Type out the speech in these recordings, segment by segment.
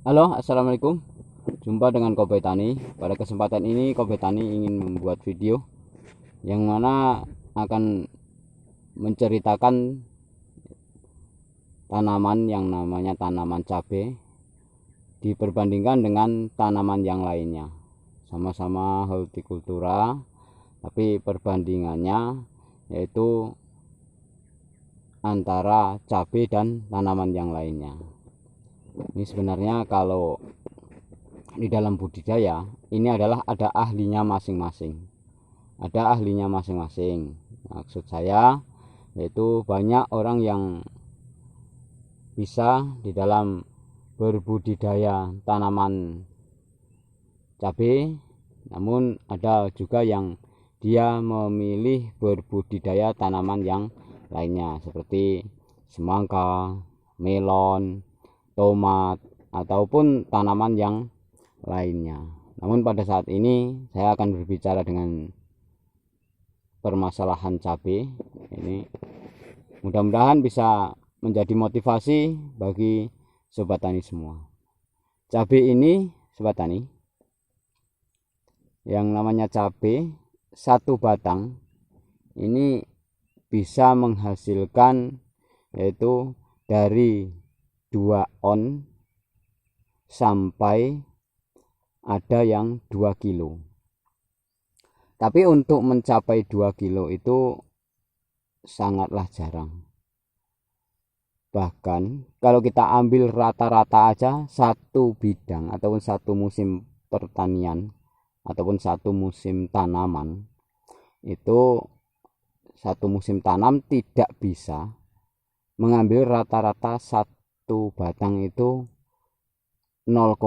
Halo, assalamualaikum. Jumpa dengan Kobe Tani. Pada kesempatan ini Kobe Tani ingin membuat video yang mana akan menceritakan tanaman yang namanya tanaman cabai diperbandingkan dengan tanaman yang lainnya. Sama-sama hortikultura, tapi perbandingannya yaitu antara cabai dan tanaman yang lainnya. Ini sebenarnya kalau di dalam budidaya ini adalah ada ahlinya masing-masing. Maksud saya yaitu banyak orang yang bisa di dalam berbudidaya tanaman cabai, namun ada juga yang dia memilih berbudidaya tanaman yang lainnya seperti semangka, melon, tomat, ataupun tanaman yang lainnya. Namun pada saat ini saya akan berbicara dengan permasalahan cabai ini. Mudah-mudahan bisa menjadi motivasi bagi sobat tani semua. Cabai ini, sobat tani, yang namanya cabai satu batang ini bisa menghasilkan yaitu dari 2 on sampai ada yang 2 kilo. Tapi untuk mencapai 2 kilo itu sangatlah jarang. Bahkan kalau kita ambil rata-rata aja satu bidang ataupun satu musim pertanian ataupun satu musim tanaman, itu satu musim tanam tidak bisa mengambil rata-rata satu batang itu 0,8.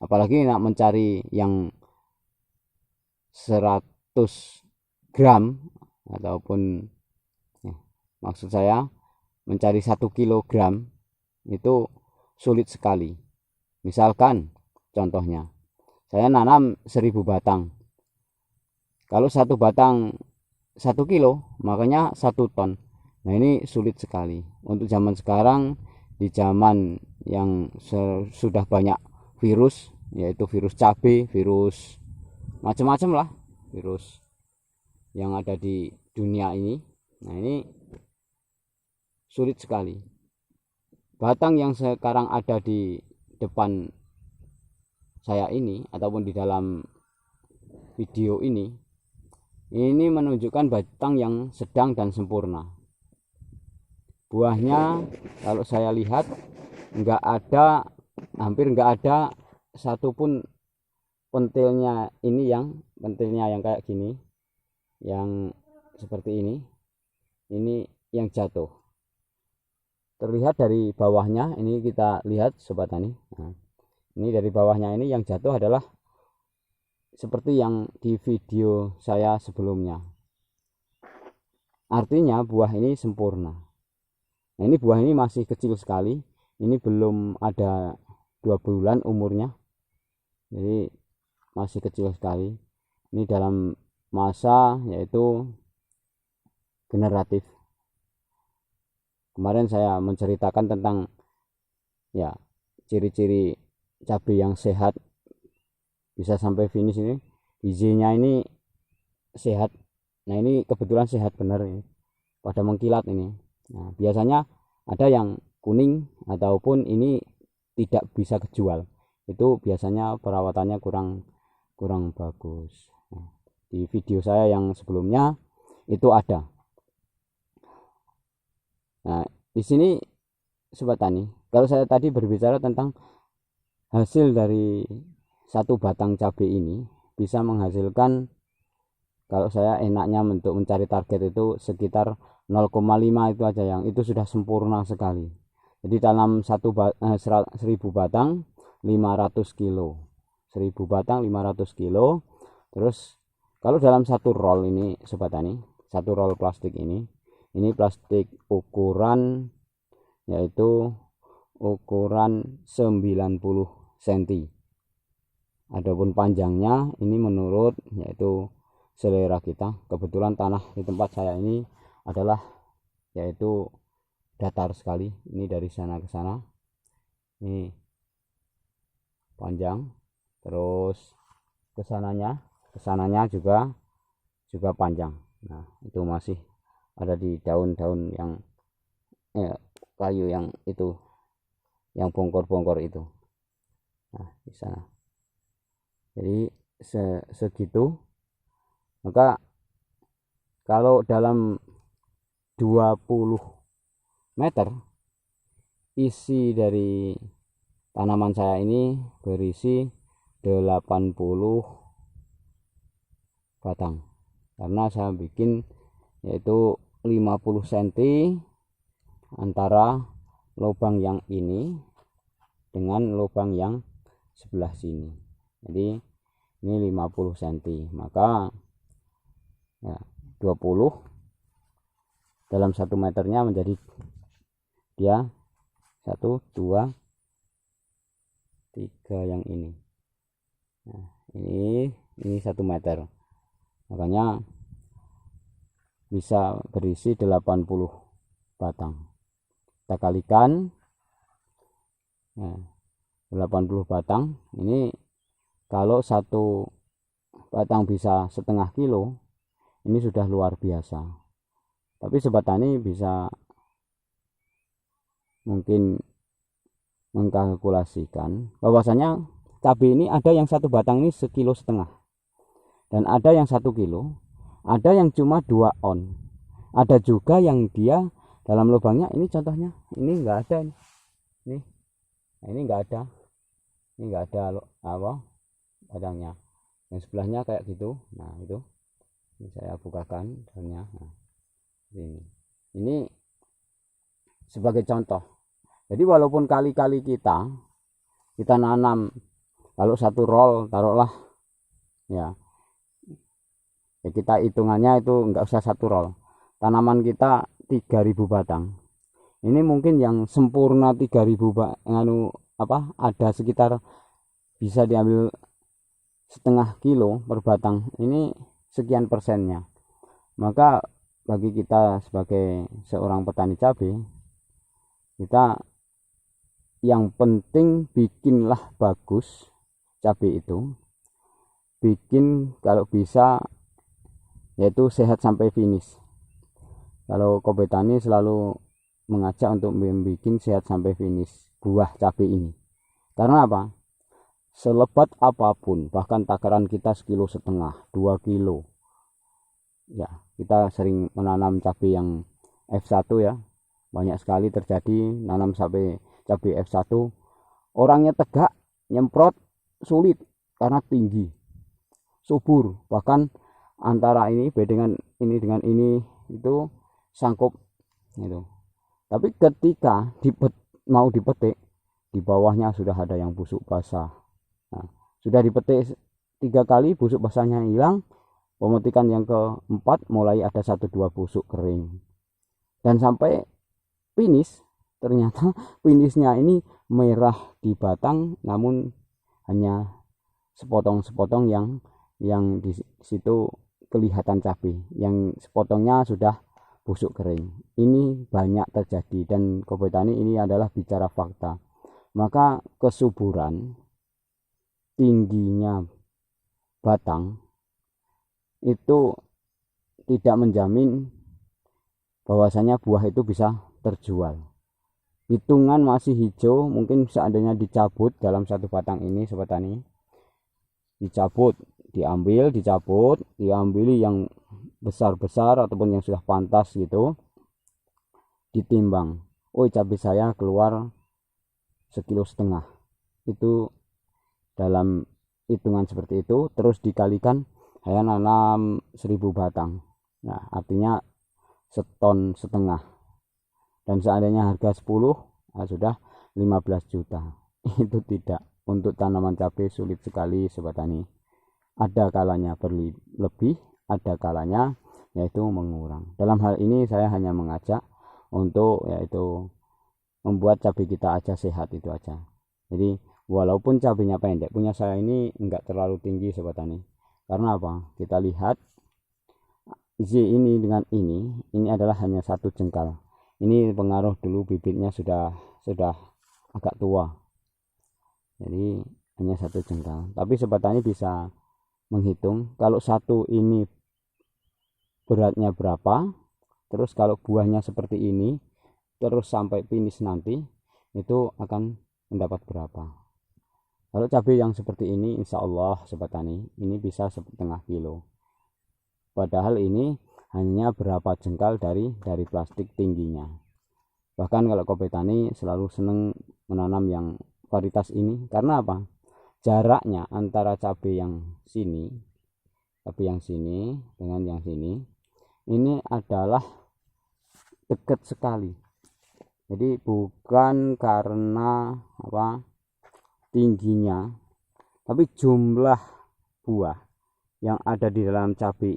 Apalagi nak mencari yang 100 gram ataupun maksud saya mencari 1 kilogram itu sulit sekali. Misalkan contohnya saya nanam 1000 batang, kalau satu batang 1 kilo makanya 1 ton. Nah ini sulit sekali untuk zaman sekarang, di zaman yang sudah banyak virus, yaitu virus cabai, virus macam-macam lah, virus yang ada di dunia ini. Nah ini sulit sekali. Batang yang sekarang ada di depan saya ini ataupun di dalam video ini menunjukkan batang yang sedang dan sempurna. Buahnya kalau saya lihat hampir enggak ada satupun pentilnya ini, yang pentilnya yang kayak gini, yang seperti ini yang jatuh. Terlihat dari bawahnya, ini kita lihat sobat tani. Nah, ini dari bawahnya ini yang jatuh adalah seperti yang di video saya sebelumnya. Artinya buah ini sempurna. Nah, ini buah ini masih kecil sekali. Ini belum ada 2 bulan umurnya. Jadi masih kecil sekali. Ini dalam masa yaitu generatif. Kemarin saya menceritakan tentang ya ciri-ciri cabai yang sehat bisa sampai finish ini. Bijinya ini sehat. Nah ini kebetulan sehat benar ini, pada mengkilat ini. Nah biasanya ada yang kuning ataupun ini tidak bisa kejual, itu biasanya perawatannya kurang bagus. Nah, di video saya yang sebelumnya itu ada. Nah di sini sobat tani, kalau saya tadi berbicara tentang hasil dari satu batang cabai ini bisa menghasilkan, kalau saya enaknya untuk mencari target itu sekitar 0,5 itu aja, yang itu sudah sempurna sekali. Jadi tanam 1000 batang 500 kilo, 1000 batang 500 kilo. Terus kalau dalam satu roll ini sobat tani, satu roll plastik ini plastik ukuran yaitu ukuran 90 cm. Adapun panjangnya ini menurut yaitu selera kita. Kebetulan tanah di tempat saya ini adalah yaitu datar sekali. Ini dari sana ke sana ini panjang, terus kesananya juga panjang. Nah, itu masih ada di daun-daun yang kayu yang itu, yang bongkor-bongkor itu. Nah, di sana. Jadi segitu. Maka kalau dalam 20 meter isi dari tanaman saya ini berisi 80 batang, karena saya bikin yaitu 50 cm antara lubang yang ini dengan lubang yang sebelah sini. Jadi ini 50 cm, maka ya 20 dalam 1 meternya menjadi dia 1, 2, 3 yang ini. Nah, ini 1 meter, makanya bisa berisi 80 batang. Kita kalikan, nah, 80 batang ini kalau 1 batang bisa setengah kilo, ini sudah luar biasa. Tapi sobat tani bisa mungkin mengkalkulasikan bahwasanya cabai ini ada yang 1 batang ini 1,5 kilo, dan ada yang 1 kilo, ada yang cuma 2 on, ada juga yang dia dalam lubangnya ini, contohnya ini enggak ada ini. Nah, ini enggak ada, ini enggak ada apa batangnya, yang sebelahnya kayak gitu. Nah, itu ini saya bukakan daunnya. Nah, ini sebagai contoh. Jadi walaupun kali-kali kita nanam, kalau 1 roll taruhlah ya kita hitungannya itu enggak usah 1 roll, tanaman kita 3000 batang. Ini mungkin yang sempurna 3000 ada sekitar bisa diambil setengah kilo per batang, ini sekian persennya. Maka bagi kita sebagai seorang petani cabai, kita yang penting bikinlah bagus cabai itu, bikin kalau bisa yaitu sehat sampai finish. Kalau Kobe Tani selalu mengajak untuk membuat sehat sampai finish buah cabai ini. Karena apa? Selebat apapun, bahkan takaran kita 1,5 kilo, 2 kilo ya, kita sering menanam cabai yang F1 ya, banyak sekali terjadi nanam cabai F1, orangnya tegak, nyemprot sulit karena tinggi, subur, bahkan antara ini dengan ini itu sangkup itu. Tapi ketika mau dipetik, di bawahnya sudah ada yang busuk basah. Nah, sudah dipetik 3 kali, busuk basahnya hilang, pemetikan yang keempat mulai ada 1-2 busuk kering, dan sampai finish ternyata finishnya ini merah di batang, namun hanya sepotong-sepotong yang di situ kelihatan cabai, yang sepotongnya sudah busuk kering. Ini banyak terjadi, dan Kobe Tani ini adalah bicara fakta. Maka kesuburan, tingginya batang itu tidak menjamin bahwasanya buah itu bisa terjual. Hitungan masih hijau, mungkin seandainya dicabut dalam 1 batang ini sobat tani, dicabut, diambil yang besar-besar ataupun yang sudah pantas gitu, ditimbang, oh cabai saya keluar 1,5 kilo, itu dalam hitungan seperti itu, terus dikalikan saya nanam 1000 batang, nah artinya 1,5 ton, dan seandainya harga 10, nah sudah 15 juta. Itu tidak, untuk tanaman cabai sulit sekali sobat tani. Ada kalanya berlebih, ada kalanya yaitu mengurang. Dalam hal ini saya hanya mengajak untuk yaitu membuat cabai kita aja sehat, itu aja. Jadi walaupun cabainya pendek, punya saya ini enggak terlalu tinggi sobat tani. Karena apa? Kita lihat Z ini dengan ini adalah hanya 1 jengkal. Ini pengaruh dulu bibitnya sudah agak tua, jadi hanya satu jengkal. Tapi sobat tani bisa menghitung kalau satu ini beratnya berapa, terus kalau buahnya seperti ini terus sampai finish nanti itu akan mendapat berapa. Kalau cabai yang seperti ini insya Allah sobat tani ini bisa 1,5 kilo, padahal ini hanya berapa jengkal dari plastik tingginya. Bahkan kalau kopi tani selalu senang menanam yang varietas ini karena apa, jaraknya antara cabai yang sini dengan yang sini ini adalah dekat sekali. Jadi bukan karena apa tingginya, tapi jumlah buah yang ada di dalam cabai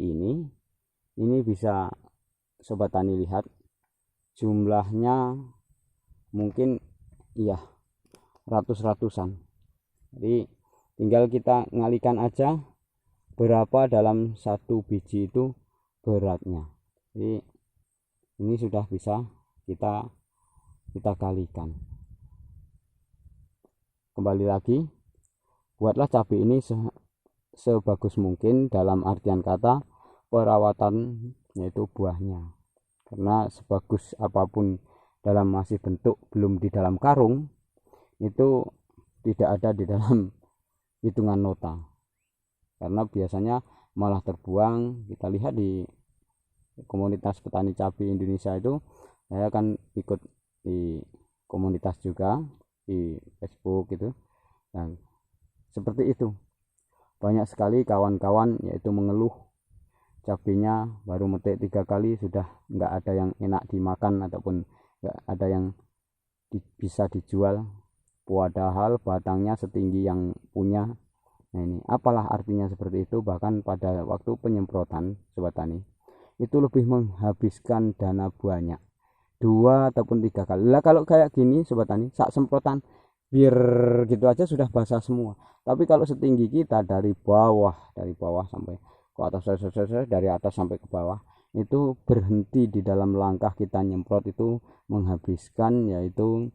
ini bisa sobat tani lihat jumlahnya mungkin iya ratus-ratusan. Jadi tinggal kita ngalikan aja berapa dalam satu biji itu beratnya. Jadi ini sudah bisa kita kalikan. Kembali lagi, buatlah cabai ini sebagus mungkin dalam artian kata perawatan yaitu buahnya, karena sebagus apapun dalam masih bentuk belum di dalam karung itu tidak ada di dalam hitungan nota, karena biasanya malah terbuang. Kita lihat di komunitas petani cabai Indonesia itu, saya kan ikut di komunitas juga di Facebook gitu, dan seperti itu banyak sekali kawan-kawan yaitu mengeluh cabainya baru metik 3 kali sudah nggak ada yang enak dimakan ataupun nggak ada yang bisa dijual, padahal batangnya setinggi yang punya. Nah ini apalah artinya seperti itu. Bahkan pada waktu penyemprotan sobat tani itu lebih menghabiskan dana banyak 2 ataupun 3 kali lah. Kalau kayak gini sobat tani saat semprotan biar gitu aja sudah basah semua, tapi kalau setinggi kita dari bawah sampai ke atas, dari atas sampai ke bawah itu berhenti di dalam langkah kita nyemprot itu menghabiskan yaitu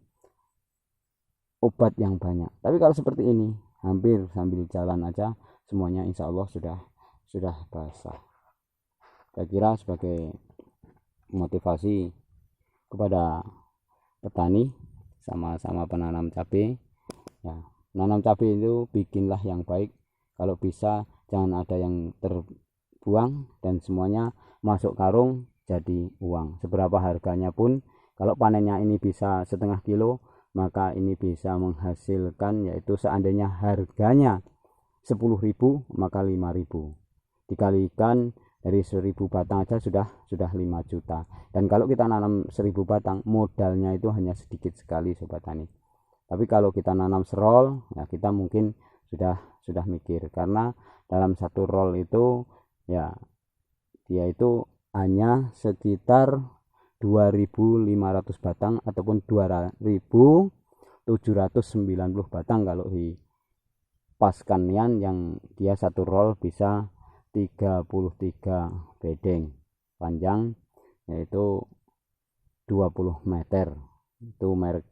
obat yang banyak. Tapi kalau seperti ini hampir sambil jalan aja semuanya insya Allah sudah basah. Saya kira sebagai motivasi kepada petani sama-sama penanam cabai ya, menanam cabai itu bikinlah yang baik. Kalau bisa jangan ada yang terbuang dan semuanya masuk karung jadi uang. Seberapa harganya pun kalau panennya ini bisa 1,5 kilo, maka ini bisa menghasilkan yaitu seandainya harganya 10.000 maka 5.000 dikalikan dari 1.000 batang aja sudah 5 juta. Dan kalau kita nanam 1.000 batang modalnya itu hanya sedikit sekali sobat tani. Tapi kalau kita nanam serol ya kita mungkin sudah mikir, karena dalam satu roll itu ya dia itu hanya sekitar 2.500 batang ataupun 2.790 batang kalau di paskanian yang dia satu roll bisa 33 bedeng panjang yaitu 20 meter. Itu merek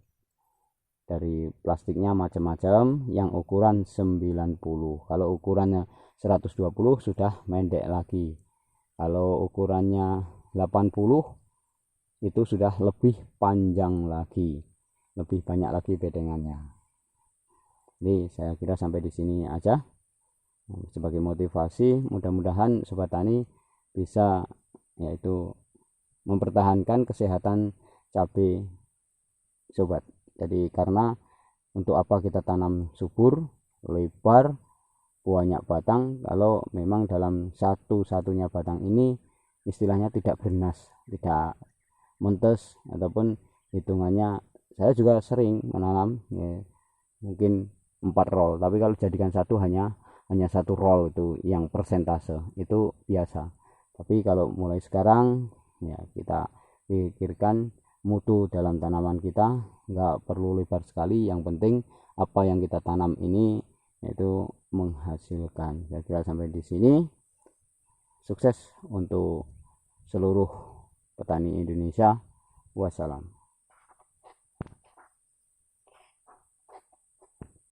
dari plastiknya macam-macam, yang ukuran 90. Kalau ukurannya 120 sudah pendek lagi. Kalau ukurannya 80 itu sudah lebih panjang lagi, lebih banyak lagi bedengannya. Jadi saya kira sampai di sini aja sebagai motivasi. Mudah-mudahan sobat tani bisa yaitu mempertahankan kesehatan cabai sobat. Jadi karena untuk apa kita tanam subur, lebar, banyak batang kalau memang dalam satu-satunya batang ini istilahnya tidak bernas, tidak mentes, ataupun hitungannya saya juga sering menanam ya, mungkin 4 roll, tapi kalau jadikan satu hanya 1 roll itu yang persentase itu biasa. Tapi kalau mulai sekarang ya kita pikirkan mutu dalam tanaman kita, nggak perlu lebar sekali, yang penting apa yang kita tanam ini yaitu menghasilkan. Saya kira sampai di sini. Sukses untuk seluruh petani Indonesia Wassalam.